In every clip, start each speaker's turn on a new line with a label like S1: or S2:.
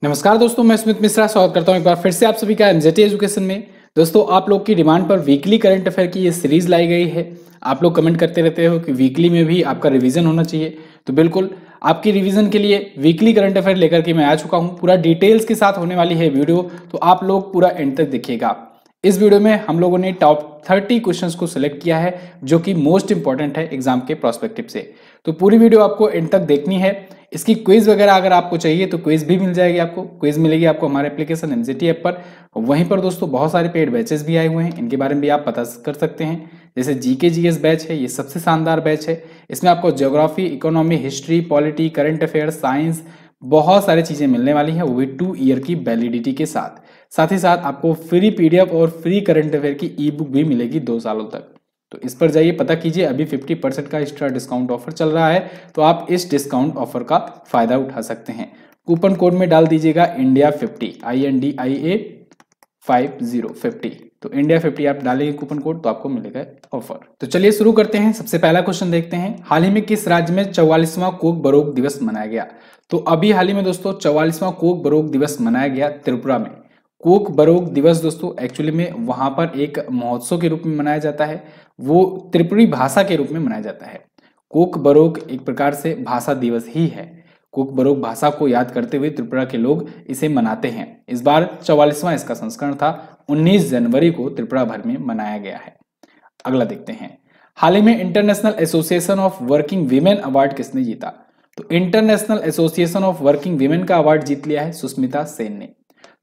S1: नमस्कार दोस्तों, मैं स्मित मिश्रा स्वागत करता हूं एक बार फिर से आप सभी का एमजेटी एजुकेशन में। दोस्तों, आप लोग की डिमांड पर वीकली करंट अफेयर की ये सीरीज लाई गई है। आप लोग कमेंट करते रहते हो कि वीकली में भी आपका रिवीजन होना चाहिए, तो बिल्कुल आपकी रिवीजन के लिए वीकली करंट अफेयर लेकर के मैं आ चुका हूं। पूरा डिटेल्स के साथ होने वाली है वीडियो, तो आप लोग पूरा एंड तक देखिएगा। इस वीडियो में हम लोगों ने टॉप 30 क्वेश्चंस को सिलेक्ट किया है जो कि मोस्ट इंपॉर्टेंट है एग्जाम के प्रोस्पेक्टिव से। तो पूरी वीडियो आपको एंड तक देखनी है। इसकी क्विज वगैरह अगर आपको चाहिए तो क्विज भी मिल जाएगी, आपको क्विज मिलेगी आपको हमारे एप्लीकेशन एमजेटी ऐप पर। वहीं पर दोस्तों बहुत सारे पेड बैचेस भी आए हुए हैं, इनके बारे में भी आप पता कर सकते हैं। जैसे जीके जीएस बैच है, ये सबसे शानदार बैच है। इसमें आपको geography, economy, history, polity, current affair, science, बहुत सारी चीजें मिलने वाली हैं, वो भी 2 ईयर की वैलिडिटी के साथ। साथ ही साथ आपको फ्री पीडीएफ और फ्री करंट अफेयर की ई बुक भी मिलेगी 2 सालों तक। तो इस पर जाइए, पता कीजिए। अभी 50% का एक्स्ट्रा डिस्काउंट ऑफर चल रहा है, तो आप इस डिस्काउंट ऑफर का फायदा उठा सकते हैं। कूपन कोड में डाल दीजिएगा इंडिया 50, INDIA 50। तो इंडिया 50 आप डालेंगे कूपन कोड तो आपको मिलेगा ऑफर। तो चलिए शुरू करते हैं। सबसे पहला क्वेश्चन देखते हैं। हाल ही में किस राज्य में 44वां कोक बरोक दिवस मनाया गया? तो अभी हाल ही में दोस्तों 44वां कोक बरोक दिवस मनाया गया त्रिपुरा में। कोक बरोक दिवस दोस्तों एक्चुअली में वहां पर एक महोत्सव के रूप में मनाया जाता है, वो त्रिपुरी भाषा के रूप में मनाया जाता है। कोक बरोक एक प्रकार से भाषा दिवस ही है। कोक बरोक भाषा को याद करते हुए त्रिपुरा के लोग इसे मनाते हैं। इस बार 44वां इसका संस्करण था। 19 जनवरी को त्रिपुरा भर में मनाया गया है। अगला देखते हैं। हाल ही में international association of working women award किसने जीता? तो international association of working women का अवार्ड जीत लिया है सुष्मिता सेन ने।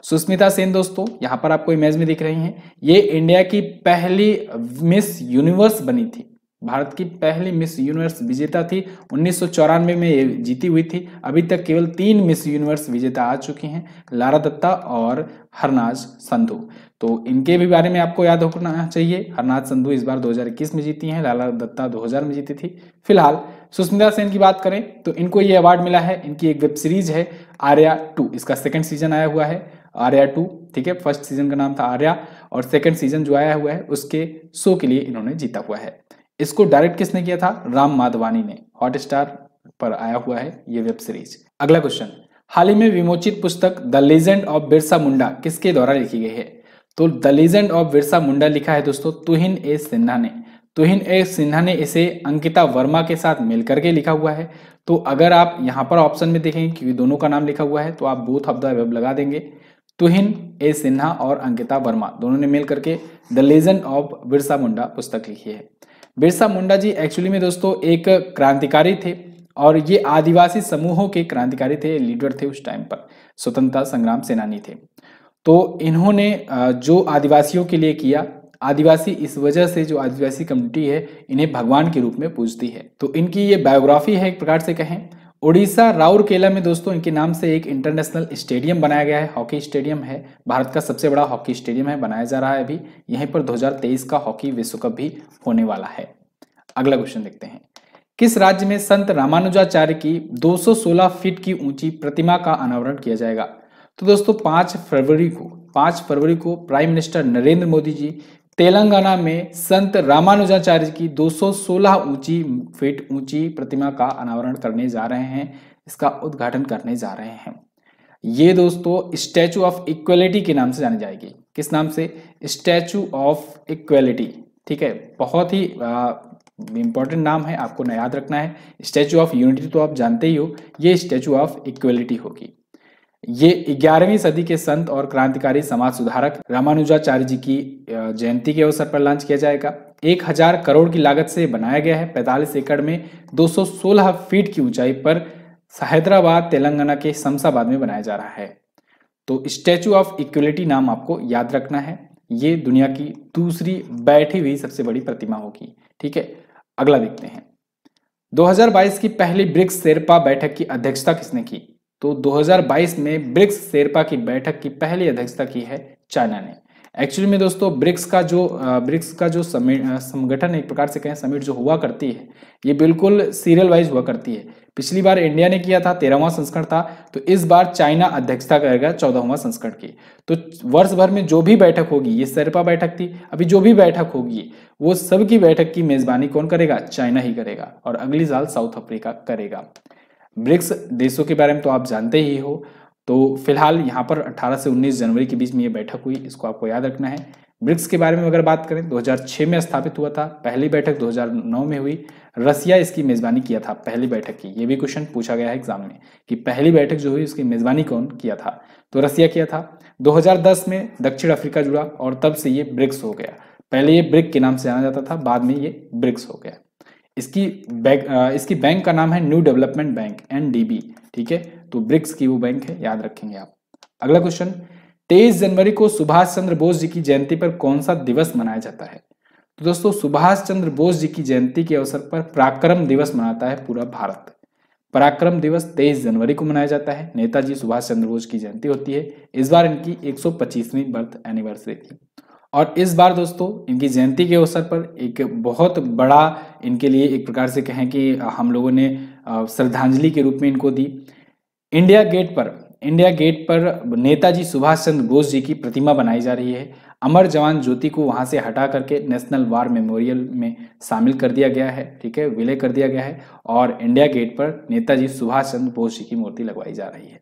S1: सुष्मिता सेन दोस्तों यहां पर आपको इमेज में दिख रही हैं, ये इंडिया की पहली मिस यूनिवर्स बनी थी। भारत की पहली मिस यूनिवर्स विजेता थी। 1994 में ये जीती हुई थी। अभी तक केवल 3 मिस यूनिवर्स विजेता आ चुकी हैं, लारा दत्ता और हरनाज संधू। तो इनके भी बारे में आपको याद होना चाहिए। हरनाज संधू इस बार 2021 में जीती हैं, लारा दत्ता 2000 में जीती थी। फिलहाल सुष्मिता सेन की बात करें तो इनको ये अवार्ड मिला है। इनकी एक वेब सीरीज है आर्या 2, इसका सेकंड सीजन आया हुआ है आर्या 2, ठीक है। फर्स्ट सीजन का नाम था आर्या और सेकंड सीजन जो आया हुआ है उसके शो के लिए इन्होंने जीता हुआ है। इसको डायरेक्ट किसने किया था? राम माधवानी ने। हॉटस्टार पर आया हुआ है ये वेब सीरीज। अगला क्वेश्चन। हाल ही में विमोचित पुस्तक the legend of Birsa Munda किसके द्वारा लिखी गई है? तो the legend of Birsa Munda लिखा है दोस्तों तुहिन ए सिन्हा ने। तुहिन ए सिन्हा ने इसे अंकिता वर्मा के साथ मिलकर के लिखा हुआ है। तो अगर आप यहाँ पर ऑप्शन में देखेंगे क्योंकि दोनों का नाम लिखा हुआ है, तो आप बोथ ऑफ द वेब लगा देंगे। तुहिन ए सिन्हा और अंकिता वर्मा दोनों ने मिल करके the legend of Birsa Munda पुस्तक लिखी है। बिरसा मुंडा जी एक्चुअली में दोस्तों एक क्रांतिकारी थे और ये आदिवासी समूहों के क्रांतिकारी थे, लीडर थे उस टाइम पर, स्वतंत्रता संग्राम सेनानी थे। तो इन्होंने जो आदिवासियों के लिए किया, आदिवासी इस वजह से जो आदिवासी कम्युनिटी है इन्हें भगवान के रूप में पूजती है। तो इनकी ये बायोग्राफी है एक प्रकार से कहें। उड़ीसा राउरकेला में दोस्तों इनके नाम से एक इंटरनेशनल स्टेडियम बनाया गया है, हॉकी स्टेडियम है। भारत का सबसे बड़ा हॉकी स्टेडियम है, बनाया जा रहा है अभी। यहीं पर 2023 का हॉकी विश्व कप भी होने वाला है। अगला क्वेश्चन देखते हैं। किस राज्य में संत रामानुजाचार्य की 216 फीट की ऊंची प्रतिमा का अनावरण किया जाएगा? तो दोस्तों 5 फरवरी को प्राइम मिनिस्टर नरेंद्र मोदी जी तेलंगाना में संत रामानुजाचार्य की 216 फीट ऊंची प्रतिमा का अनावरण करने जा रहे हैं, इसका उद्घाटन करने जा रहे हैं। ये दोस्तों स्टैचू ऑफ इक्वलिटी के नाम से जानी जाएगी। किस नाम से? स्टैचू ऑफ इक्वलिटी, ठीक है। बहुत ही इंपॉर्टेंट नाम है, आपको न याद रखना है। स्टैचू ऑफ यूनिटी तो आप जानते ही हो, ये स्टैचू ऑफ इक्वलिटी होगी। ये 11वीं सदी के संत और क्रांतिकारी समाज सुधारक रामानुजाचार्य जी की जयंती के अवसर पर लॉन्च किया जाएगा। 1000 करोड़ की लागत से बनाया गया है। 45 एकड़ में 216 फीट की ऊंचाई पर हैदराबाद तेलंगाना के शमशाबाद में बनाया जा रहा है। तो स्टैचू ऑफ इक्वलिटी नाम आपको याद रखना है। ये दुनिया की दूसरी बैठी हुई सबसे बड़ी प्रतिमा होगी, ठीक है। अगला देखते हैं। 2022 की पहली ब्रिक्स शेरपा बैठक की अध्यक्षता किसने की? तो 2022 में ब्रिक्स शेरपा की बैठक की पहली अध्यक्षता की है चाइना ने। एक्चुअली में दोस्तों ब्रिक्स का जो संगठन एक प्रकार से कहें समिट जो हुआ करती है, ये बिल्कुल सीरियल वाइज हुआ करती है। पिछली बार इंडिया ने किया था, 13वां संस्करण था। तो इस बार चाइना अध्यक्षता करेगा 14वां संस्करण की। तो वर्ष भर में जो भी बैठक होगी, ये शेरपा बैठक थी, अभी जो भी बैठक होगी वो सबकी बैठक की मेजबानी कौन करेगा? चाइना ही करेगा। और अगली साल साउथ अफ्रीका करेगा। ब्रिक्स देशों के बारे में तो आप जानते ही हो। तो फिलहाल यहाँ पर 18 से 19 जनवरी के बीच में ये बैठक हुई, इसको आपको याद रखना है। ब्रिक्स के बारे में अगर बात करें 2006 में स्थापित हुआ था, पहली बैठक 2009 में हुई। रसिया इसकी मेजबानी किया था पहली बैठक की, ये भी क्वेश्चन पूछा गया है एग्जाम में कि पहली बैठक जो हुई उसकी मेजबानी कौन किया था, तो रसिया किया था। 2010 में दक्षिण अफ्रीका जुड़ा और तब से ये ब्रिक्स हो गया। पहले ये ब्रिक के नाम से जाना जाता था, बाद में ये ब्रिक्स हो गया। इसकी बैंक का नाम है न्यू डेवलपमेंट बैंक, NDB, ठीक है। तो ब्रिक्स की वो बैंक है, याद रखेंगे आप। अगला क्वेश्चन, 23 जनवरी को सुभाष चंद्र बोस जी की जयंती पर कौन सा दिवस मनाया जाता है? तो दोस्तों सुभाष चंद्र बोस जी की जयंती के अवसर पर पराक्रम दिवस मनाता है पूरा भारत। पराक्रम दिवस 23 जनवरी को मनाया जाता है। नेताजी सुभाष चंद्र बोस की जयंती होती है। इस बार इनकी 125वीं बर्थ एनिवर्सरी थी और इस बार दोस्तों इनकी जयंती के अवसर पर एक बहुत बड़ा इनके लिए एक प्रकार से कहें कि हम लोगों ने श्रद्धांजलि के रूप में इनको दी। इंडिया गेट पर नेताजी सुभाष चंद्र बोस जी की प्रतिमा बनाई जा रही है। अमर जवान ज्योति को वहां से हटा करके नेशनल वार मेमोरियल में शामिल कर दिया गया है, ठीक है, विलय कर दिया गया है और इंडिया गेट पर नेताजी सुभाष चंद्र बोस जी की मूर्ति लगवाई जा रही है।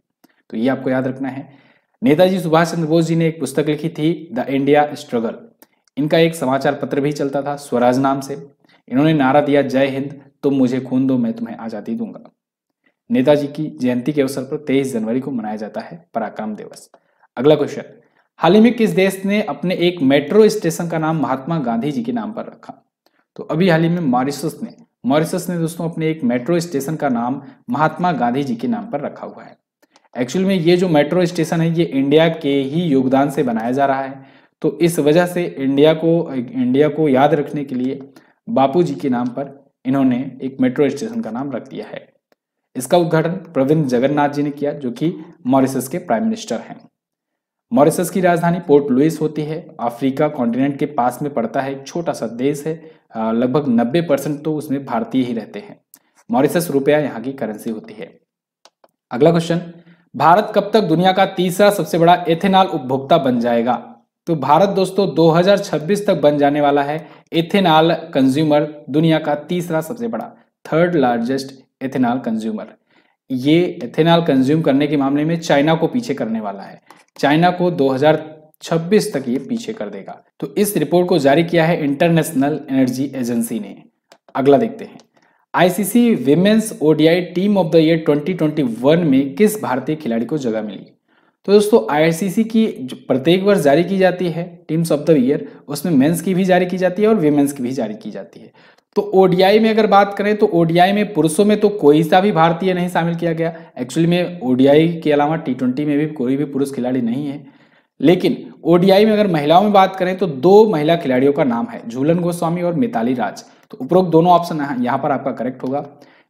S1: तो ये आपको याद रखना है। नेताजी सुभाष चंद्र बोस जी ने एक पुस्तक लिखी थी, द इंडिया स्ट्रगल। इनका एक समाचार पत्र भी चलता था स्वराज नाम से। इन्होंने नारा दिया, जय हिंद, तुम मुझे खून दो मैं तुम्हें आजादी दूंगा। नेताजी की जयंती के अवसर पर 23 जनवरी को मनाया जाता है पराक्रम दिवस। अगला क्वेश्चन, हाल ही में किस देश ने अपने एक मेट्रो स्टेशन का नाम महात्मा गांधी जी के नाम पर रखा? तो अभी हाल ही में मॉरिशस ने दोस्तों अपने एक मेट्रो स्टेशन का नाम महात्मा गांधी जी के नाम पर रखा हुआ है। एक्चुअल में ये जो मेट्रो स्टेशन है ये इंडिया के ही योगदान से बनाया जा रहा है, तो इस वजह से इंडिया को याद रखने के लिए बापू जी के नाम पर इन्होंने एक मेट्रो स्टेशन का नाम रख दिया है। इसका उद्घाटन प्रविंद जगन्नाथ जी ने किया, जो कि मॉरिशस के प्राइम मिनिस्टर हैं। मॉरिशस की राजधानी पोर्ट लुइस होती है। अफ्रीका कॉन्टिनेंट के पास में पड़ता है, एक छोटा सा देश है। लगभग 90% तो उसमें भारतीय ही रहते हैं। मॉरिशस रुपया यहाँ की करेंसी होती है। अगला क्वेश्चन, भारत कब तक दुनिया का तीसरा सबसे बड़ा एथेनॉल उपभोक्ता बन जाएगा? तो भारत दोस्तों 2026 तक बन जाने वाला है एथेनॉल कंज्यूमर, दुनिया का तीसरा सबसे बड़ा, थर्ड लार्जेस्ट एथेनॉल कंज्यूमर। ये एथेनॉल कंज्यूम करने के मामले में चाइना को पीछे करने वाला है। चाइना को 2026 तक ये पीछे कर देगा। तो इस रिपोर्ट को जारी किया है इंटरनेशनल एनर्जी एजेंसी ने। अगला देखते हैं, ICC women's ODI team of the year 2021 में किस भारतीय खिलाड़ी को जगह मिली? तो दोस्तों आईसीसी की जो प्रत्येक वर्ष जारी की जाती है टीम्स ऑफ द ईयर, उसमें मेंस की भी जारी की जाती है और विमेंस की भी जारी की जाती है। तो ओडीआई में अगर बात करें तो ओडीआई में पुरुषों में तो कोई सा भी भारतीय नहीं शामिल किया गया। एक्चुअली में ओडीआई के अलावा टी20 में भी कोई भी पुरुष खिलाड़ी नहीं है। लेकिन ओडीआई में अगर महिलाओं में बात करें तो 2 महिला खिलाड़ियों का नाम है, झूलन गोस्वामी और मिताली राज। तो उपरोक्त दोनों ऑप्शन यहाँ पर आपका करेक्ट होगा।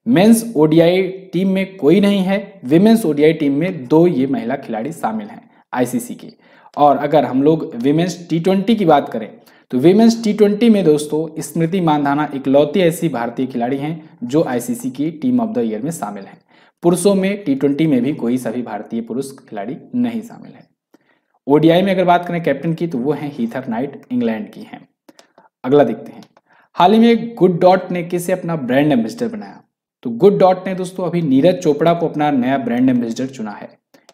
S1: मेंस ओडीआई टीम में कोई नहीं है, विमेंस ओडीआई टीम में 2 ये महिला खिलाड़ी शामिल हैं आईसीसी के। और अगर हम लोग विमेंस टी20 की बात करें तो विमेंस टी20 में दोस्तों स्मृति मानधाना इकलौती ऐसी भारतीय खिलाड़ी हैं जो आईसीसी की टीम ऑफ द ईयर में शामिल हैं। पुरुषों में टी20 में भी कोई सभी भारतीय पुरुष खिलाड़ी नहीं शामिल है। ओडीआई में अगर बात करें कैप्टन की तो वो हैं हीथर नाइट, इंग्लैंड की हैं। अगला देखते हैं, हाल ही में गुड डॉट ने किसे अपना ब्रांड एम्बेसडर बनाया? तो गुड डॉट ने दोस्तों अभी नीरज चोपड़ा को अपना नया ब्रांड एम्बेसडर चुना है।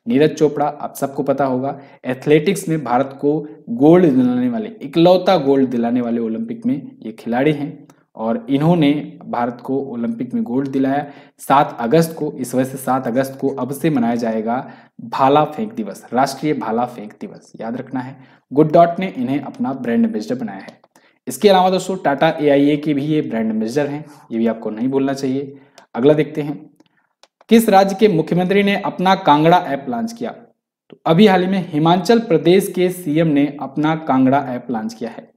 S1: नीरज चोपड़ा आप सबको पता होगा, एथलेटिक्स में भारत को गोल्ड दिलाने वाले, इकलौता गोल्ड दिलाने वाले ओलंपिक में ये खिलाड़ी हैं और इन्होंने भारत को ओलंपिक में गोल्ड दिलाया 7 अगस्त को। इस वजह से 7 अगस्त को अब से मनाया जाएगा भाला फेंक दिवस, राष्ट्रीय भाला फेंक दिवस, याद रखना है। गुड डॉट ने इन्हें अपना ब्रांड एम्बेसडर बनाया है। इसके अलावा दोस्तों टाटा AIA के भी ये ब्रांड एम्बेसडर हैं, ये भी आपको नहीं भूलना चाहिए। अगला देखते हैं, किस राज्य के मुख्यमंत्री ने अपना कांगड़ा ऐप लॉन्च किया? तो अभी हाल ही में हिमाचल प्रदेश के सीएम ने अपना कांगड़ा ऐप लॉन्च किया है।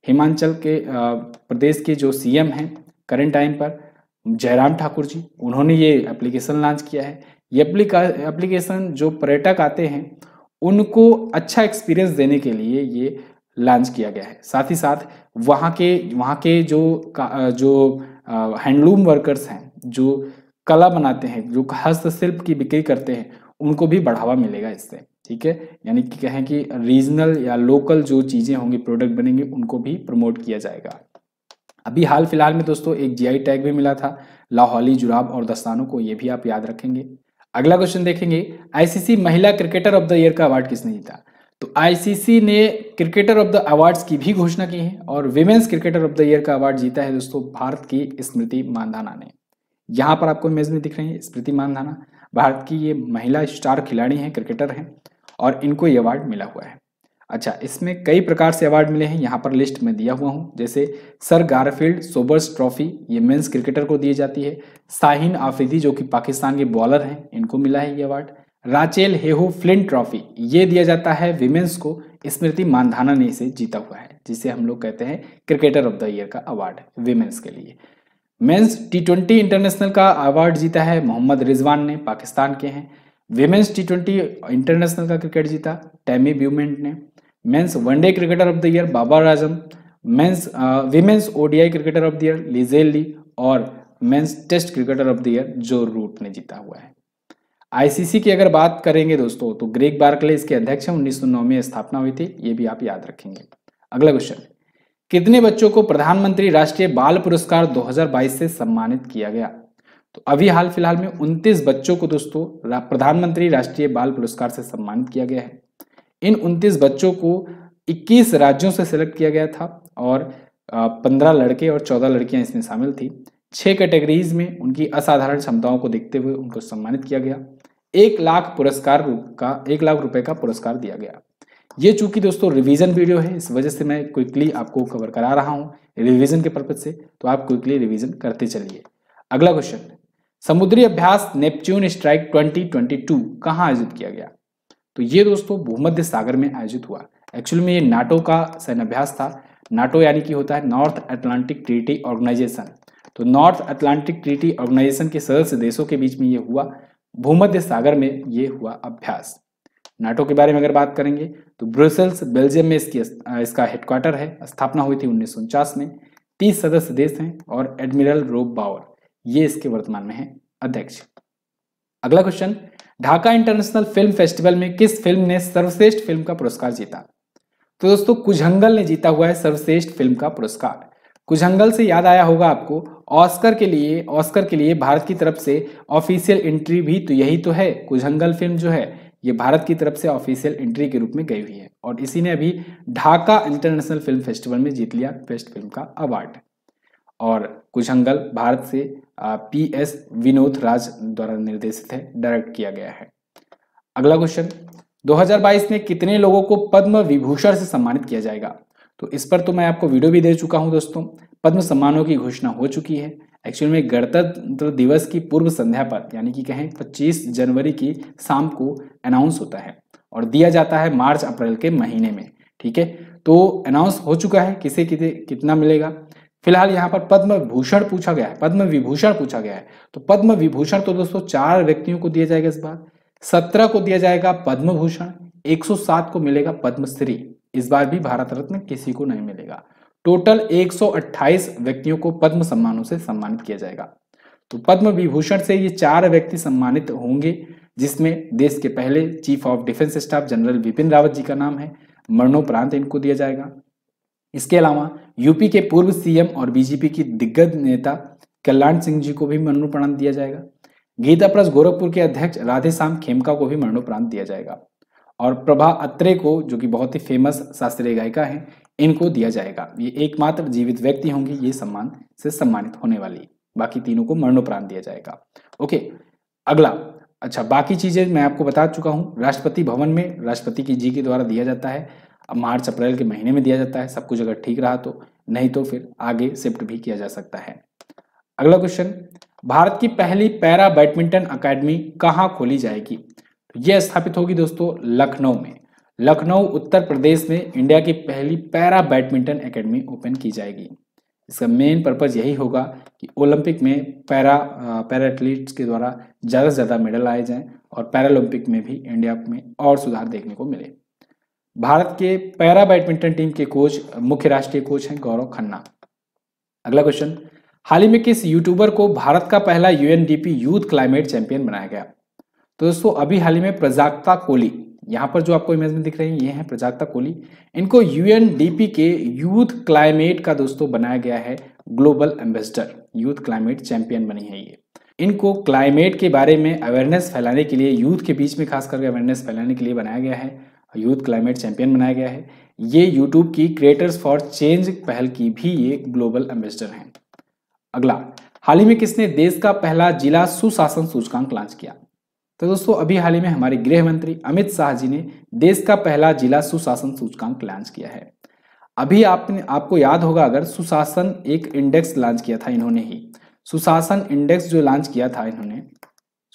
S1: हिमाचल के प्रदेश के जो सीएम हैं करंट टाइम पर, जयराम ठाकुर जी, उन्होंने ये एप्लीकेशन लॉन्च किया है। ये एप्लीकेशन जो पर्यटक आते हैं उनको अच्छा एक्सपीरियंस देने के लिए ये लॉन्च किया गया है। साथ ही साथ वहाँ के जो हैंडलूम वर्कर्स हैं, जो कला बनाते हैं, जो हस्तशिल्प की बिक्री करते हैं, उनको भी बढ़ावा मिलेगा इससे, ठीक है। यानी कि कहें कि रीजनल या लोकल जो चीज़ें होंगी, प्रोडक्ट बनेंगे, उनको भी प्रमोट किया जाएगा। अभी हाल फिलहाल में दोस्तों एक GI टैग भी मिला था लाहौली जुराब और दस्तानों को, ये भी आप याद रखेंगे। अगला क्वेश्चन देखेंगे, आईसीसी महिला क्रिकेटर ऑफ द ईयर का अवार्ड किसने जीता? तो आईसीसी ने क्रिकेटर ऑफ द अवार्ड्स की भी घोषणा की है और women's cricketer of the year का अवार्ड जीता है दोस्तों भारत की स्मृति मानधना ने। यहाँ पर आपको इमेज में दिख रही है स्मृति मानधना, भारत की ये महिला स्टार खिलाड़ी हैं, क्रिकेटर हैं और इनको ये अवार्ड मिला हुआ है। अच्छा, इसमें कई प्रकार से अवार्ड मिले हैं, यहाँ पर लिस्ट में दिया हुआ हूँ। जैसे सर गारफील्ड सोबर्स ट्रॉफी, ये मेंस क्रिकेटर को दी जाती है। शाहीन आफरीदी जो कि पाकिस्तान के बॉलर हैं, इनको मिला है ये अवार्ड। राचेल हेहू फ्लिंट ट्रॉफी, ये दिया जाता है विमेंस को, स्मृति मानधना ने इसे जीता हुआ है, जिसे हम लोग कहते हैं क्रिकेटर ऑफ द ईयर का अवार्ड विमेंस के लिए। मेंस टी20 इंटरनेशनल का अवार्ड जीता है मोहम्मद रिजवान ने, पाकिस्तान के हैं। विमेंस टी20 इंटरनेशनल का क्रिकेट जीता टैमी ब्यूमेंट ने। Men's one day cricketer of the year Babar Azam. Men's women's ODI cricketer of the year Lizelle Lee और men's test cricketer of the year Joe Root ने जीता हुआ है। आईसीसी की अगर बात करेंगे दोस्तों तो ग्रेग बार्कले इसके अध्यक्ष हैं, 1909 में स्थापना हुई थी, ये भी आप याद रखेंगे। अगला क्वेश्चन, कितने बच्चों को प्रधानमंत्री राष्ट्रीय बाल पुरस्कार 2022 से सम्मानित किया गया? तो अभी हाल फिलहाल में 29 बच्चों को दोस्तों प्रधानमंत्री राष्ट्रीय बाल पुरस्कार से सम्मानित किया गया है। इन 29 बच्चों को 21 राज्यों से सिलेक्ट किया गया था और 15 लड़के और 14 लड़कियां इसमें शामिल थी। 6 कैटेगरीज में उनकी असाधारण क्षमताओं को देखते हुए उनको सम्मानित किया गया। 1 लाख रुपए का पुरस्कार दिया गया। ये चूंकि दोस्तों रिवीजन वीडियो है, इस वजह से मैं क्विकली आपको कवर करा रहा हूँ रिवीजन के पर्पज से, तो आप क्विकली रिवीजन करते चलिए। अगला क्वेश्चन, समुद्री अभ्यास नेपच्यून स्ट्राइक 2022 कहाँ आयोजित किया गया? तो ये दोस्तों भूमध्य सागर में आयोजित हुआ। एक्चुअली में ये नाटो का सैन्य अभ्यास था। नाटो यानी कि होता है नॉर्थ अटलांटिक ट्रीटी ऑर्गेनाइजेशन, तो नॉर्थ अटलांटिक ट्रीटी ऑर्गेनाइजेशन के सदस्य देशों के बीच में ये हुआ, भूमध्य सागर में ये हुआ अभ्यास। नाटो के बारे में अगर बात करेंगे तो ब्रुसेल्स बेल्जियम में इसका हेडक्वार्टर है, स्थापना हुई थी 1949 में। 30 सदस्य देश हैं और एडमिरल रोब बावर ये इसके वर्तमान में है अध्यक्ष। अगला question, Dhaka international film festival में किस फिल्म ने सर्वश्रेष्ठ फिल्म का पुरस्कार जीता? तो दोस्तों कुझंगल ने जीता हुआ है सर्वश्रेष्ठ फिल्म का पुरस्कार। कुझंगल से याद आया होगा आपको, ऑस्कर के लिए भारत की तरफ से ऑफिशियल एंट्री भी तो यही तो है। कुझंगल फिल्म जो है ये भारत की तरफ से ऑफिशियल एंट्री के रूप में गई हुई है और इसी ने अभी ढाका इंटरनेशनल फिल्म फेस्टिवल में जीत लिया बेस्ट फिल्म का अवार्ड। और कुझंगल भारत से PS विनोद राज द्वारा निर्देशित है, डायरेक्ट किया गया है। अगला क्वेश्चन, 2022 में कितने लोगों को पद्म विभूषण से सम्मानित किया जाएगा? तो इस पर तो मैं आपको वीडियो भी दे चुका हूं दोस्तों। पद्म सम्मानों की घोषणा हो चुकी है। एक्चुअल में गणतंत्र दिवस की पूर्व संध्या पर यानी कि कहें 25 जनवरी की शाम को अनाउंस होता है और दिया जाता है मार्च अप्रैल के महीने में। ठीक है, तो अनाउंस हो चुका है किसे कितना मिलेगा। फिलहाल यहाँ पर पद्म भूषण पूछा गया है, पद्म विभूषण पूछा गया है। तो पद्म विभूषण तो दोस्तों 4 व्यक्तियों को दिया जाएगा इस बार। 17 को दिया जाएगा पद्म भूषण, 107 को मिलेगा पद्मश्री। इस बार भी भारत रत्न किसी को नहीं मिलेगा। टोटल 128 व्यक्तियों को पद्म सम्मानों से सम्मानित किया जाएगा। तो पद्म विभूषण से ये 4 व्यक्ति सम्मानित होंगे, जिसमें देश के पहले chief of defence staff general Bipin Rawat ji का नाम है। मरणोपरांत इनको दिया जाएगा। इसके अलावा यूपी के पूर्व सीएम और बीजेपी की दिग्गज नेता कल्याण सिंह जी को भी मरणोपरांत दिया जाएगा। गीता प्रेस गोरखपुर के अध्यक्ष राधेश्याम खेमका को भी मरणोपरांत दिया जाएगा और प्रभा अत्रे को, जो कि बहुत ही फेमस शास्त्रीय गायिका हैं, इनको दिया जाएगा। ये एकमात्र जीवित व्यक्ति होंगे ये सम्मान से सम्मानित होने वाली, बाकी तीनों को मरणोपरांत दिया जाएगा। ओके, अगला, अच्छा बाकी चीजें मैं आपको बता चुका हूँ। राष्ट्रपति भवन में राष्ट्रपति की जी के द्वारा दिया जाता है, मार्च अप्रैल के महीने में दिया जाता है। सब कुछ अगर ठीक रहा तो, नहीं तो फिर आगे शिफ्ट भी किया जा सकता है। अगला क्वेश्चन, भारत की पहली पैरा बैडमिंटन अकेडमी कहाँ खोली जाएगी? तो यह स्थापित होगी दोस्तों लखनऊ में। लखनऊ उत्तर प्रदेश में इंडिया की पहली पैरा बैडमिंटन एकेडमी ओपन की जाएगी। इसका मेन पर्पज यही होगा कि ओलंपिक में पैरा एथलीट्स के द्वारा ज़्यादा से ज़्यादा मेडल आए जाएं और पैरालंपिक में भी इंडिया में और सुधार देखने को मिले। भारत के पैरा बैडमिंटन टीम के कोच, मुख्य राष्ट्रीय कोच हैं गौरव खन्ना। अगला क्वेश्चन, हाल ही में किस यूट्यूबर को भारत का पहला UNDP यूथ क्लाइमेट चैंपियन बनाया गया? तो दोस्तों अभी हाल ही में प्रजाक्ता कोली, यहाँ पर जो आपको इमेज में दिख रहे हैं ये हैं प्रजाक्ता कोली, इनको UNDP के यूथ क्लाइमेट का दोस्तों बनाया गया है global ambassador, youth climate champion बनी है ये। इनको क्लाइमेट के बारे में अवेयरनेस फैलाने के लिए, यूथ के बीच में खास करके अवेयरनेस फैलाने के लिए बनाया गया है। यूथ क्लाइमेट चैंपियन बनाया गया है। ये यूट्यूब की क्रिएटर्स फॉर चेंज पहल की भी ये ग्लोबल एम्बेसडर हैं। अगला, हाल ही में किसने देश का पहला जिला सुशासन सूचकांक लॉन्च किया? तो दोस्तों अभी हाल ही में हमारे गृह मंत्री अमित शाह जी ने देश का पहला जिला सुशासन सूचकांक लॉन्च किया है। अभी आपको याद होगा, अगर सुशासन एक इंडेक्स लॉन्च किया था इन्होंने ही, सुशासन इंडेक्स जो लॉन्च किया था इन्होंने,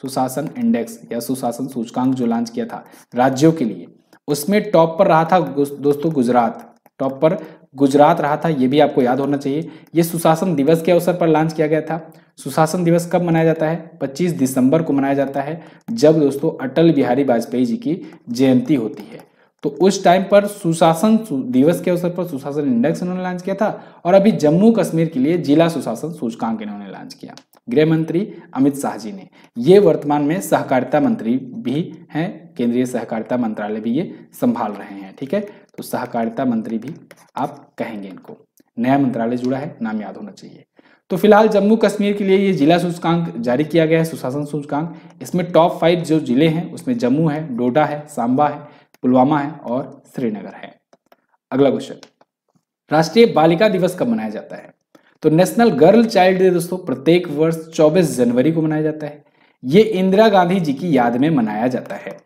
S1: सुशासन इंडेक्स या सुशासन सूचकांक जो लॉन्च किया था राज्यों के लिए, उसमें टॉप पर रहा था दोस्तों गुजरात। टॉप पर गुजरात रहा था, ये भी आपको याद होना चाहिए। ये सुशासन दिवस के अवसर पर लॉन्च किया गया था। सुशासन दिवस कब मनाया जाता है? 25 दिसंबर को मनाया जाता है, जब दोस्तों अटल बिहारी वाजपेयी जी की जयंती होती है। तो उस टाइम पर सुशासन दिवस के अवसर पर सुशासन इंडेक्स इन्होंने लॉन्च किया था, और अभी जम्मू कश्मीर के लिए जिला सुशासन सूचकांक इन्होंने लॉन्च किया, गृह मंत्री अमित शाह जी ने। ये वर्तमान में सहकारिता मंत्री भी हैं, केंद्रीय सहकारिता मंत्रालय भी ये संभाल रहे हैं। ठीक है, तो सहकारिता मंत्री भी आप कहेंगे इनको, नया मंत्रालय जुड़ा है, नाम याद होना चाहिए। तो फिलहाल जम्मू कश्मीर के लिए ये जिला सूचकांक जारी किया गया है, सुशासन सूचकांक। इसमें टॉप 5 जो जिले हैं उसमें जम्मू है, डोडा है, सांबा है, पुलवामा है और श्रीनगर है। अगला क्वेश्चन, राष्ट्रीय बालिका दिवस कब मनाया जाता है? तो नेशनल गर्ल चाइल्ड डे दोस्तों प्रत्येक वर्ष 24 जनवरी को मनाया जाता है। ये इंदिरा गांधी जी की याद में मनाया जाता है।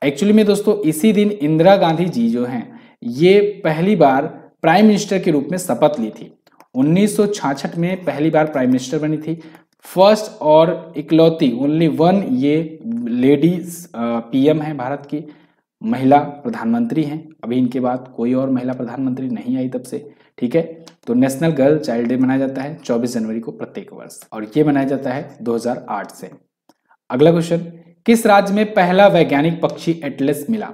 S1: एक्चुअली में दोस्तों इसी दिन इंदिरा गांधी जी जो हैं ये पहली बार प्राइम मिनिस्टर के रूप में शपथ ली थी। 1966 में पहली बार प्राइम मिनिस्टर बनी थी। फर्स्ट और इकलौती, ओनली वन ये लेडीज पीएम है, भारत की महिला प्रधानमंत्री हैं। अभी इनके बाद कोई और महिला प्रधानमंत्री नहीं आई तब से। ठीक है, तो नेशनल गर्ल चाइल्ड डे मनाया जाता है 24 जनवरी को प्रत्येक वर्ष, और ये मनाया जाता है 2008 से। अगला क्वेश्चन, किस राज्य में पहला वैज्ञानिक पक्षी एटलस मिला?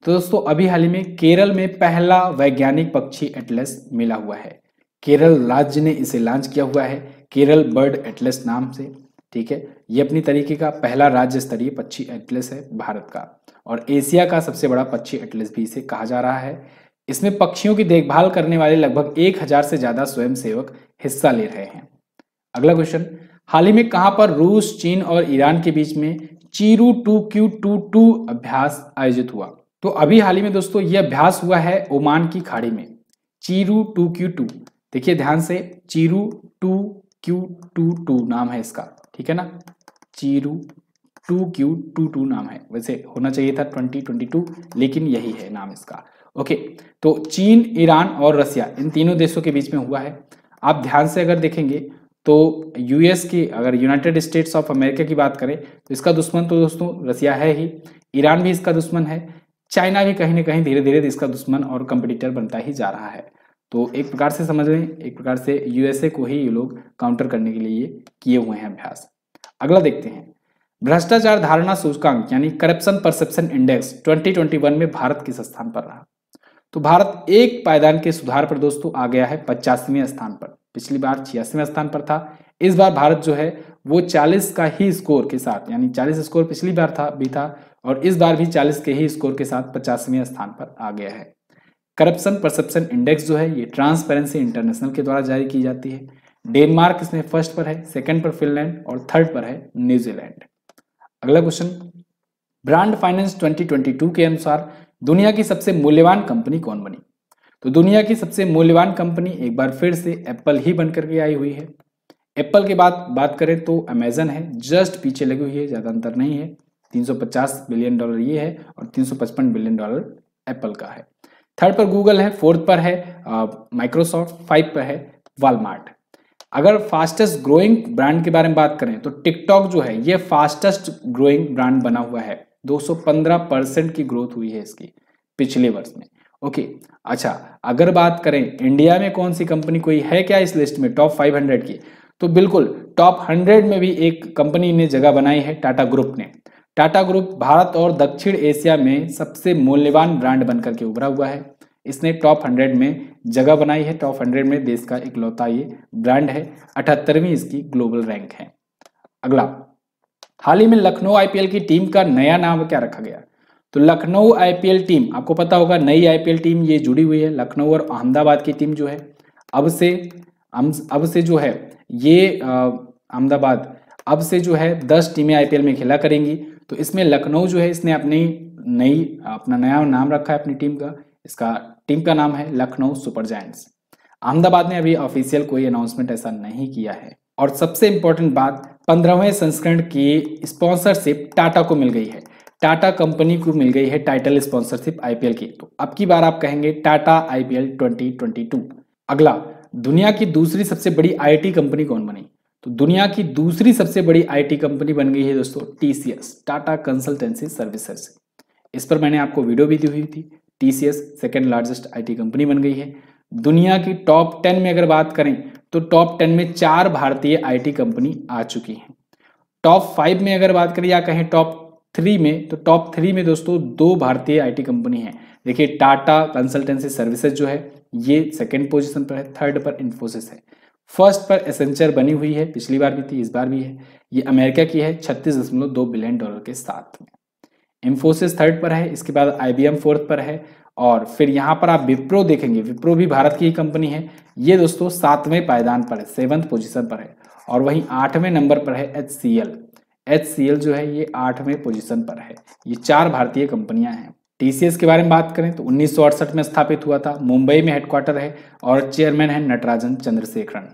S1: तो दोस्तों अभी हाल ही में केरल में पहला वैज्ञानिक पक्षी एटलस मिला हुआ है। केरल राज्य ने इसे लॉन्च किया हुआ है, केरल बर्ड एटलस नाम से। ठीक है, ये अपनी तरीके का पहला राज्य स्तरीय पक्षी एटलस है भारत का, और एशिया का सबसे बड़ा पक्षी एटलस भी इसे कहा जा रहा है। इसमें पक्षियों की देखभाल करने वाले लगभग 1000 से ज्यादा स्वयंसेवक हिस्सा ले रहे हैं। अगला क्वेश्चन, हाल ही में कहां पर रूस, चीन और ईरान के बीच में चीरू 2Q22 अभ्यास आयोजित हुआ? तो अभी हाल ही में दोस्तों यह अभ्यास हुआ है ओमान की खाड़ी में, चीरू 2Q2। देखिए ध्यान से, चीरू 2Q22 नाम है इसका। ठीक है ना, चीरू 2Q22 नाम है, वैसे होना चाहिए था 2022, लेकिन यही है नाम इसका। ओके, तो चीन, ईरान और रसिया, इन तीनों देशों के बीच में हुआ है। आप ध्यान से अगर देखेंगे तो यूएस की, अगर यूनाइटेड स्टेट्स ऑफ अमेरिका की बात करें तो इसका दुश्मन तो दोस्तों रसिया है ही, ईरान भी इसका दुश्मन है, चाइना भी कहीं ना कहीं धीरे धीरे इसका दुश्मन और कंपटीटर बनता ही जा रहा है। तो एक प्रकार से समझ लें, एक प्रकार से यूएसए को ही ये लोग काउंटर करने के लिए ये किए हुए हैं अभ्यास। अगला देखते हैं, भ्रष्टाचार धारणा सूचकांक यानी करप्शन परसेप्शन इंडेक्स 2021 में भारत किस स्थान पर रहा? तो भारत एक पायदान के सुधार पर दोस्तों आ गया है 85वें स्थान पर। पिछली बार 86वें स्थान पर था। इस बार भारत जो है वो 40 का ही स्कोर के साथ, यानी 40 स्कोर पिछली बार था और इस बार भी 40 के ही स्कोर के साथ 85वें स्थान पर आ गया है। करप्शन परसेप्शन इंडेक्स जो है ये ट्रांसपेरेंसी इंटरनेशनल के द्वारा जारी की जाती है। डेनमार्क इसमें फर्स्ट पर है, सेकंड पर फिनलैंड और थर्ड पर है न्यूजीलैंड। अगला क्वेश्चन, ब्रांड फाइनेंस 2022 के अनुसार दुनिया की सबसे मूल्यवान कंपनी कौन बनी? तो दुनिया की सबसे मूल्यवान कंपनी एक बार फिर से एप्पल ही बनकर के आई हुई है। एप्पल के बाद बात करें तो अमेजन है, जस्ट पीछे लगी हुई है, ज्यादा अंतर नहीं है। 350 बिलियन डॉलर ये है और 355 बिलियन डॉलर एप्पल का है। थर्ड पर गूगल है, फोर्थ पर है माइक्रोसॉफ्ट, 5 पर है वॉलमार्ट। अगर फास्टेस्ट ग्रोइंग ब्रांड के बारे में बात करें तो टिकटॉक जो है ये फास्टेस्ट ग्रोइंग ब्रांड बना हुआ है। 215% की ग्रोथ हुई है इसकी पिछले वर्ष में। ओके, अच्छा अगर बात करें इंडिया में कौन सी कंपनी कोई है क्या इस लिस्ट में टॉप 500 की, तो बिल्कुल टॉप 100 में भी एक कंपनी ने जगह बनाई है, टाटा ग्रुप ने। टाटा ग्रुप भारत और दक्षिण एशिया में सबसे मूल्यवान ब्रांड बनकर के उभरा हुआ है। इसने टॉप 100 में जगह बनाई है। टॉप 100 में देश का इकलौता ये ब्रांड है। 78वीं इसकी ग्लोबल रैंक है। अगला, हाल ही में लखनऊ आईपीएल की टीम का नया नाम क्या रखा गया? तो लखनऊ आईपीएल टीम, आपको पता होगा नई आईपीएल टीम ये जुड़ी हुई है। लखनऊ और अहमदाबाद की टीम जो है अब से जो है ये अहमदाबाद अब से जो है 10 टीमें आईपीएल में खेला करेंगी। तो इसमें लखनऊ जो है इसने अपना नया नाम रखा है अपनी टीम का। इसका टीम का नाम है लखनऊ सुपर जायंट्स। अहमदाबाद ने अभी ऑफिशियल कोई अनाउंसमेंट ऐसा नहीं किया है। और सबसे इंपॉर्टेंट बात, 15वें संस्करण की स्पॉन्सरशिप टाटा को मिल गई है। टाटा कंपनी को मिल गई है टाइटल स्पॉन्सरशिप आईपीएल की। तो अब की बार आप कहेंगे टाटा आईपीएल 2022। अगला, दुनिया की दूसरी सबसे बड़ी आईटी कंपनी कौन बनी? तो दुनिया की दूसरी सबसे बड़ी आईटी कंपनी बन गई है दोस्तों टीसीएस, टाटा कंसल्टेंसी सर्विसेज। इस पर मैंने आपको वीडियो भी दी हुई थी। TCS second largest IT company बन गई है। दुनिया की टॉप 10 में अगर बात करें तो टॉप 10 में 4 भारतीय आईटी कंपनी आ चुकी हैं। टॉप 5 में अगर बात करें या कहें टॉप 3 में, तो टॉप 3 में दोस्तों 2 भारतीय आईटी कंपनी हैं। देखिए, टाटा कंसल्टेंसी सर्विसेज जो है ये सेकंड पोजीशन पर है, थर्ड पर इन्फोसिस है, फर्स्ट पर एसेंचर बनी हुई है, पिछली बार भी थी, इस बार भी है। ये अमेरिका की है 36.2 बिलियन डॉलर के साथ में। इन्फोसिस थर्ड पर है, इसके बाद आईबीएम फोर्थ पर है, और फिर यहाँ पर आप विप्रो देखेंगे, विप्रो भी भारत की ही कंपनी है। ये दोस्तों 7वें पायदान पर है, 7th पोजीशन पर है। और वहीं 8वें नंबर पर है एचसीएल जो है ये 8वें पोजीशन पर है। ये 4 भारतीय कंपनियां हैं। टीसीएस के बारे में बात करें तो 1968 में स्थापित हुआ था, मुंबई में हेडक्वार्टर है और चेयरमैन है नटराजन चंद्रशेखरन।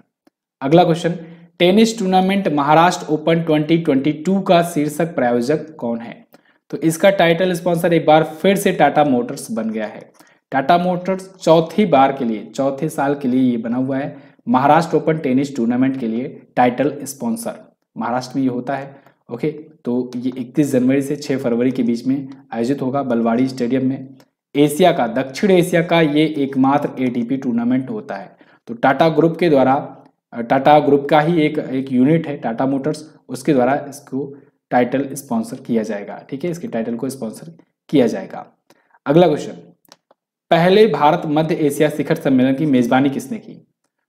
S1: अगला question, tennis tournament Maharashtra open 2022 का शीर्षक प्रायोजक कौन है? तो इसका टाइटल स्पॉन्सर एक बार फिर से टाटा मोटर्स बन गया है। टाटा मोटर्स चौथे साल के लिए ये बना हुआ है महाराष्ट्र ओपन टेनिस टूर्नामेंट के लिए टाइटल स्पॉन्सर। महाराष्ट्र में ये होता है। ओके, तो ये 31 जनवरी से 6 फरवरी के बीच में आयोजित होगा बलवाड़ी स्टेडियम में। दक्षिण एशिया का ये एकमात्र एटीपी टूर्नामेंट होता है। तो टाटा ग्रुप के द्वारा, टाटा ग्रुप का ही एक यूनिट है टाटा मोटर्स, उसके द्वारा इसको टाइटल स्पॉन्सर किया जाएगा। ठीक है, इसके टाइटल को स्पॉन्सर किया जाएगा। अगला क्वेश्चन, पहले भारत मध्य एशिया शिखर सम्मेलन की मेजबानी किसने की?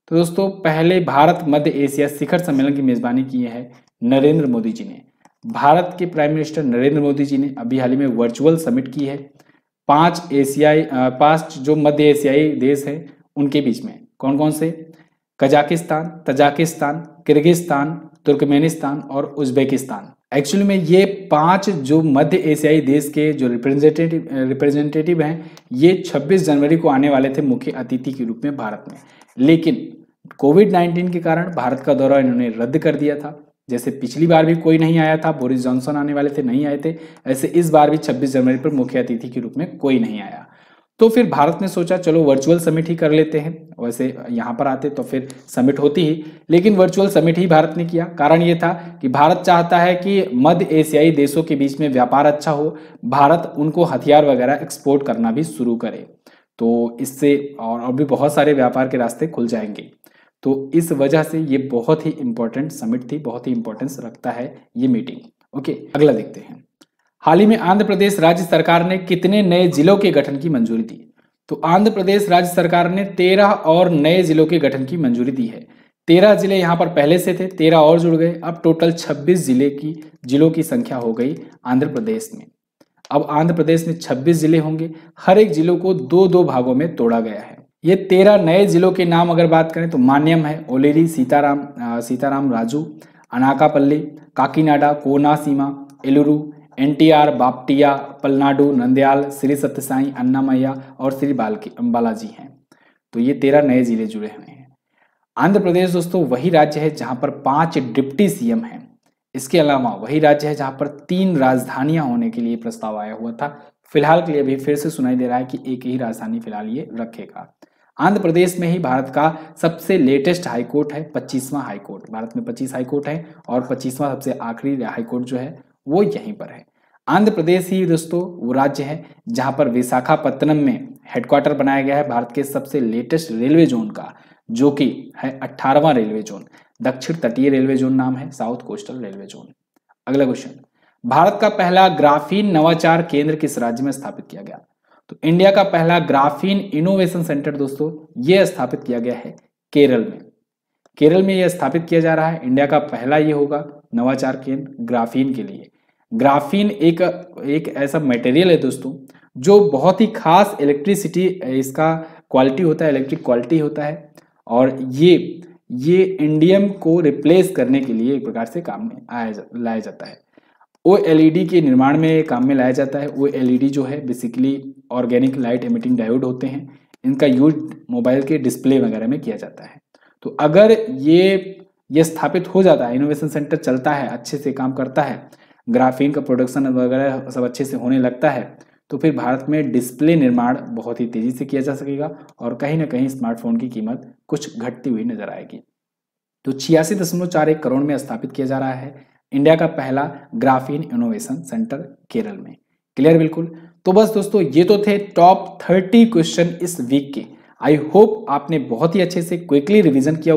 S1: तो दोस्तों, पहले भारत मध्य एशिया शिखर सम्मेलन की मेजबानी की है नरेंद्र मोदी जी ने। भारत के प्राइम मिनिस्टर नरेंद्र मोदी जी ने अभी हाल ही में वर्चुअल समिट की है 5 जो मध्य एशियाई देश हैं उनके बीच में। कौन कौन से? कजाकिस्तान, तजाकिस्तान, किर्गिस्तान, तुर्कमेनिस्तान और उज्बेकिस्तान। एक्चुअली में ये 5 जो मध्य एशियाई देश के जो रिप्रेजेंटेटिव हैं, ये 26 जनवरी को आने वाले थे मुख्य अतिथि के रूप में भारत में। लेकिन कोविड-19 के कारण भारत का दौरा इन्होंने रद्द कर दिया था। जैसे पिछली बार भी कोई नहीं आया था, बोरिस जॉनसन आने वाले थे, नहीं आए थे, ऐसे इस बार भी 26 जनवरी पर मुख्य अतिथि के रूप में कोई नहीं आया। तो फिर भारत ने सोचा चलो वर्चुअल समिट ही कर लेते हैं। वैसे यहाँ पर आते तो फिर समिट होती ही, लेकिन वर्चुअल समिट ही भारत ने किया। कारण ये था कि भारत चाहता है कि मध्य एशियाई देशों के बीच में व्यापार अच्छा हो, भारत उनको हथियार वगैरह एक्सपोर्ट करना भी शुरू करे, तो इससे और भी बहुत सारे व्यापार के रास्ते खुल जाएंगे। तो इस वजह से ये बहुत ही इंपॉर्टेंट समिट थी, बहुत ही इंपॉर्टेंस रखता है ये मीटिंग। ओके, अगला देखते हैं। हाल ही में आंध्र प्रदेश राज्य सरकार ने कितने नए जिलों के गठन की मंजूरी दी? तो आंध्र प्रदेश राज्य सरकार ने 13 और नए जिलों के गठन की मंजूरी दी है। 13 जिले यहाँ पर पहले से थे, 13 और जुड़ गए, अब टोटल 26 जिलों की संख्या हो गई आंध्र प्रदेश में। अब आंध्र प्रदेश में 26 जिले होंगे, हर एक जिलों को 2-2 भागों में तोड़ा गया है। ये 13 नए जिलों के नाम अगर बात करें तो मान्यम है, ओलेरी, सीताराम राजू, अनाकापल्ली, काकीनाडा, कोनासीमा, एलुरु, एनटीआर, बापटिया, पलनाडु, नंदयाल, श्री सत्यसाई, अन्नामय्या और श्री बालाजी हैं। तो ये 13 नए जिले जुड़े हुए हैं। आंध्र प्रदेश दोस्तों वही राज्य है जहां पर 5 डिप्टी सीएम हैं। इसके अलावा वही राज्य है जहां पर 3 राजधानियां होने के लिए प्रस्ताव आया हुआ था। फिलहाल के लिए अभी फिर से सुनाई दे रहा है कि एक ही राजधानी फिलहाल ये रखेगा। आंध्र प्रदेश में ही भारत का सबसे लेटेस्ट हाईकोर्ट है, 25वां हाईकोर्ट। भारत में 25 हाईकोर्ट है और 25वां सबसे आखिरी हाईकोर्ट जो है वो यहीं पर है। आंध्र प्रदेश ही दोस्तों वो राज्य है जहां पर विशाखापत्तनम में हेडक्वार्टर बनाया गया है भारत के सबसे लेटेस्ट रेलवे जोन का, जो कि है 18वां रेलवे जोन। दक्षिण तटीय रेलवे जोन नाम है, साउथ कोस्टल रेलवे जोन। अगला क्वेश्चन, भारत का पहला ग्राफीन नवाचार केंद्र किस राज्य में स्थापित किया गया? तो इंडिया का पहला ग्राफीन इनोवेशन सेंटर दोस्तों ये स्थापित किया गया है केरल में। केरल में यह स्थापित किया जा रहा है। इंडिया का पहला ये होगा नवाचार केंद्र ग्राफीन के लिए। ग्राफीन एक ऐसा मटेरियल है दोस्तों जो बहुत ही खास इलेक्ट्रिसिटी इसका क्वालिटी होता है, इलेक्ट्रिक क्वालिटी होता है, और ये ये इंडियम को रिप्लेस करने के लिए एक प्रकार से काम में लाया जाता है। OLED के निर्माण में काम में लाया जाता है। OLED जो है basically organic light emitting diode होते हैं। इनका यूज मोबाइल के डिस्प्ले वगैरह में किया जाता है। तो अगर ये स्थापित हो जाता है, इनोवेशन सेंटर चलता है, अच्छे से काम करता है, ग्राफीन का प्रोडक्शन वगैरह सब अच्छे से होने लगता है, तो फिर भारत में डिस्प्ले निर्माण बहुत ही तेजी से किया जा सकेगा और कहीं ना कहीं स्मार्टफोन की कीमत कुछ घटती हुई नजर आएगी। तो 86.41 करोड़ में स्थापित किया जा रहा है इंडिया का पहला ग्राफीन इनोवेशन सेंटर केरल में। क्लियर बिल्कुल। तो बस दोस्तों ये तो थे टॉप 30 क्वेश्चन इस वीक के। आई होप आपने बहुत ही अच्छे से क्विकली रिवीजन किया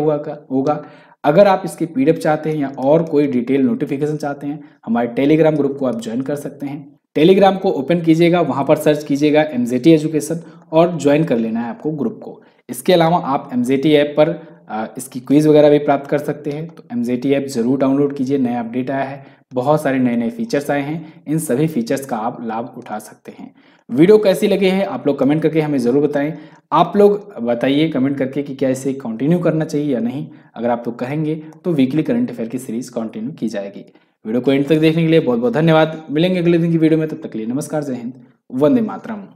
S1: होगा। अगर आप इसकी पीडीएफ चाहते हैं या और कोई डिटेल नोटिफिकेशन चाहते हैं, हमारे टेलीग्राम ग्रुप को आप ज्वाइन कर सकते हैं। टेलीग्राम को ओपन कीजिएगा, वहां पर सर्च कीजिएगा MZT एजुकेशन और ज्वाइन कर लेना है आपको ग्रुप को। इसके अलावा आप MZT ऐप पर इसकी क्विज वगैरह भी प्राप्त कर सकते हैं। तो MZT ऐप जरूर डाउनलोड कीजिए, नया अपडेट आया है, बहुत सारे नए नए फीचर्स आए हैं, इन सभी फीचर्स का आप लाभ उठा सकते हैं। वीडियो कैसी लगी है आप लोग कमेंट करके हमें ज़रूर बताएं। आप लोग बताइए कमेंट करके कि क्या इसे कंटिन्यू करना चाहिए या नहीं। अगर आप लोग कहेंगे तो वीकली करंट अफेयर की सीरीज कंटिन्यू की जाएगी। वीडियो को एंड तक देखने के लिए बहुत बहुत धन्यवाद। मिलेंगे अगले दिन की वीडियो में, तब तक के लिए नमस्कार, जय हिंद, वंदे मातरम।